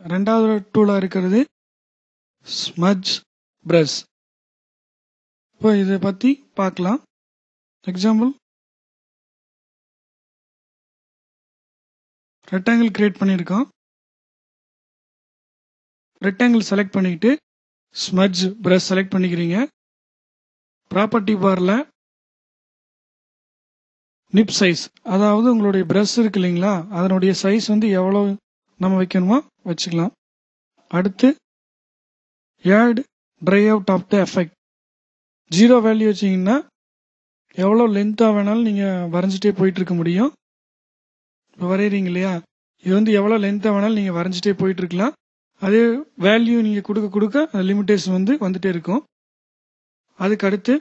ரெண்டாவது டூலாக இருக்கிறது smudge brush. இப்போ இதை பற்றி பார்க்கலாம். எக்ஸாம்பிள், ரெக்டாங்கிள் கிரியேட் பண்ணியிருக்கோம். ரெக்டாங்கிள் செலக்ட் பண்ணிக்கிட்டு ஸ்மட்ச் ப்ரஷ் செலக்ட் பண்ணிக்கிறீங்க. ப்ராப்பர்ட்டி பாரில் நிப் சைஸ், அதாவது உங்களுடைய ப்ரஷ் இருக்கு இல்லைங்களா, அதனுடைய சைஸ் வந்து எவ்வளோ நம்ம வைக்கணுமோ வச்சுக்கலாம். அடுத்து add try out of the effect. 0 value வச்சிங்கன்னா எவ்வளோ லென்த்தாக வேணாலும் நீங்கள் வரைஞ்சிட்டே போயிட்டு இருக்க முடியும். இப்போ வரைகிறீங்க இல்லையா, இது வந்து எவ்வளோ லென்த்தாக வேணாலும் நீங்கள் வரைஞ்சிட்டே போயிட்டு இருக்கலாம். அதே வேல்யூ நீங்கள் கொடுக்க கொடுக்க லிமிட்டேஷன் வந்து வந்துட்டே இருக்கும். அதுக்கு அடுத்து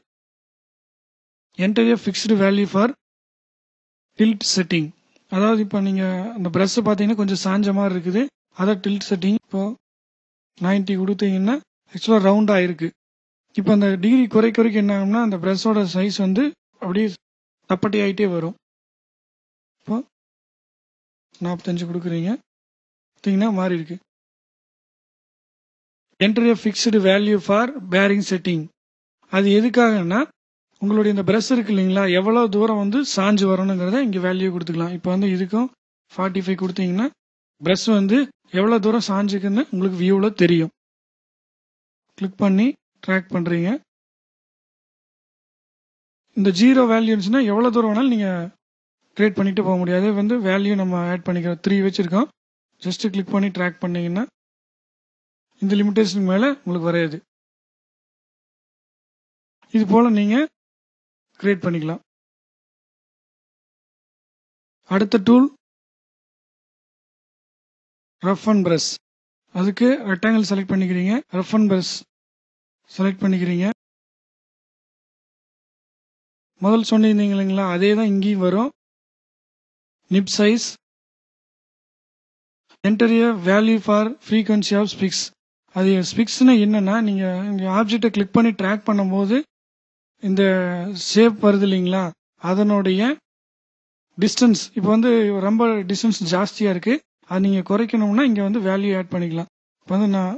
enter a fixed value for tilt setting. அதாவது இப்போ நீங்கள் அந்த ப்ரஷ்ஷை பார்த்தீங்கன்னா கொஞ்சம் சாஞ்ச மாதிரி இருக்குது, அதை டில்ட் செட்டிங் இப்போ 90 கொடுத்தீங்கன்னா ஆக்சுவலாக ரவுண்டாக இருக்குது. இப்போ அந்த டிகிரி குறைக்க என்ன ஆகும்னா அந்த ப்ரஷ்ஷோட சைஸ் வந்து அப்படியே தப்பட்டி ஆகிட்டே வரும். இப்போ 45 கொடுக்குறீங்க, பார்த்தீங்கன்னா மாறி இருக்கு. Enter a fixed value for bearing setting. அது எதுக்காகன்னா உங்களுடைய இந்த ப்ரஷ் இருக்கு இல்லைங்களா, எவ்வளோ தூரம் வந்து சாஞ்சு வரணுங்கிறத இங்கே வேல்யூ கொடுத்துக்கலாம். இப்போ வந்து இதுக்கும் 45 கொடுத்தீங்கன்னா ப்ரஷ் வந்து எவ்வளோ தூரம் சாஞ்சுக்குன்னு உங்களுக்கு வியூவில் தெரியும். கிளிக் பண்ணி ட்ராக் பண்ணுறீங்க. இந்த 0 வேல்யூ இருந்துச்சுன்னா எவ்வளோ தூரம் வேணாலும் நீங்கள் கிரியேட் பண்ணிட்டு போக முடியாது. வந்து வேல்யூ நம்ம ஆட் பண்ணிக்கிறோம், 3 வச்சுருக்கோம். ஜஸ்ட்டு கிளிக் பண்ணி ட்ராக் பண்ணிங்கன்னா இந்த லிமிட்டேஷனுக்கு மேலே உங்களுக்கு வரையாது. இது போல் நீங்கள் கிரியேட் பண்ணிக்கலாம். அடுத்த டூல் ரஃப் அண்ட் ப்ரஷ். அதுக்கு ரெக்டாங்கிள் செலக்ட் பண்ணிக்கிறீங்க, ரஃப் அண்ட் ப்ரஷ் செலக்ட் பண்ணிக்கிறீங்க. முதல் சொன்னீங்க இல்லைங்களா, அதே தான் இங்கேயும் வரும். Nib size, enter a value for frequency of spikes. அது ஸ்பிக்ஸ்னா என்னன்னா, நீங்கள் இங்கே ஆப்ஜெக்டை கிளிக் பண்ணி ட்ராக் பண்ணும்போது இந்த ஷேப் வருது இல்லைங்களா, அதனுடைய டிஸ்டன்ஸ் இப்போ வந்து ரொம்ப டிஸ்டன்ஸ் ஜாஸ்தியாக இருக்குது, அது நீங்கள் குறைக்கணும்னா இங்கே வந்து வேல்யூ ஆட் பண்ணிக்கலாம். இப்போ வந்து நான்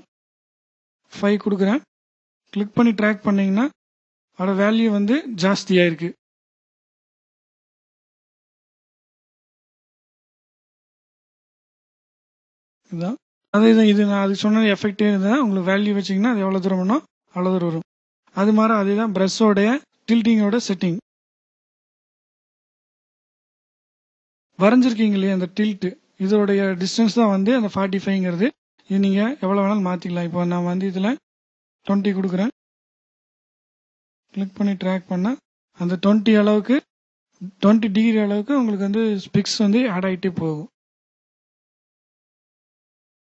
5 கொடுக்குறேன். கிளிக் பண்ணி ட்ராக் பண்ணிங்கன்னா அதோட வேல்யூ வந்து ஜாஸ்தியாக இருக்குது. இதுதான் அதே தான், இது நான் அது சொன்ன எஃபெக்டே இருந்தால் உங்களுக்கு வேல்யூ வச்சிங்கன்னா அது எவ்வளோ தூரம் வேணும் அவ்வளோ தூரம் வரும். அது மாதிரி அதே தான் ப்ரஷ்ஷோடைய டில்ட்டிங்கோட செட்டிங். வரைஞ்சிருக்கீங்க இல்லையா அந்த டில்ட்டு, இதோடைய டிஸ்டன்ஸ் தான் வந்து அந்த 45ங்கிறது. இது நீங்கள் எவ்வளோ வேணாலும் மாற்றிக்கலாம். இப்போ நான் வந்து இதில் 20 கொடுக்குறேன். கிளிக் பண்ணி ட்ராக் பண்ணால் அந்த 20 அளவுக்கு 20 டிகிரி அளவுக்கு உங்களுக்கு வந்து ஸ்பிக்ஸ் வந்து ஆட் ஆகிட்டே போகும்.